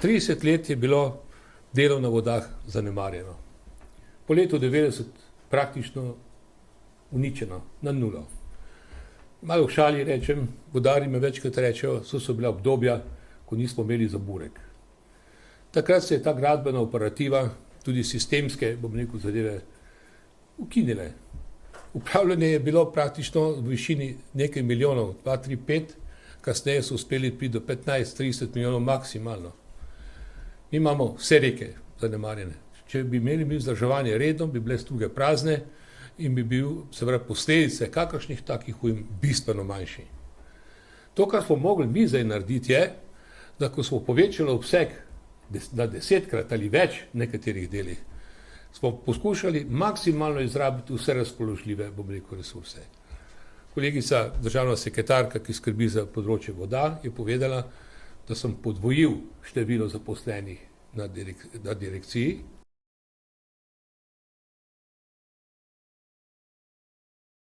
30 let je bilo delo na vodah zanemarjeno. Po letu 90 praktično uničeno, na nulo. Malo v šali rečem, vodarji me večkrat rečejo, so bila obdobja, ko nismo imeli za burek. Takrat se je ta gradbena operativa, tudi sistemske, zadeve, ukinile. Upravljanje je bilo praktično v višini nekaj milijonov, 2, 3, 5, kasneje so uspeli priti do 15-30 milijonov maksimalno. Mi imamo vse reke zanemarjene. Če bi imeli mi vzdrževanje redno, bi bile struge prazne in bi bil, posledice kakršnih takih ujm bistveno manjši. To, kar smo mogli mi zdaj narediti, je, da ko smo povečali obseg na 10-krat ali več v nekaterih delih, smo poskušali maksimalno izrabiti vse razpoložljive, resurse. Kolegica, državna sekretarka, ki skrbi za področje voda, je povedala, da sem podvojil število zaposlenih na direkciji,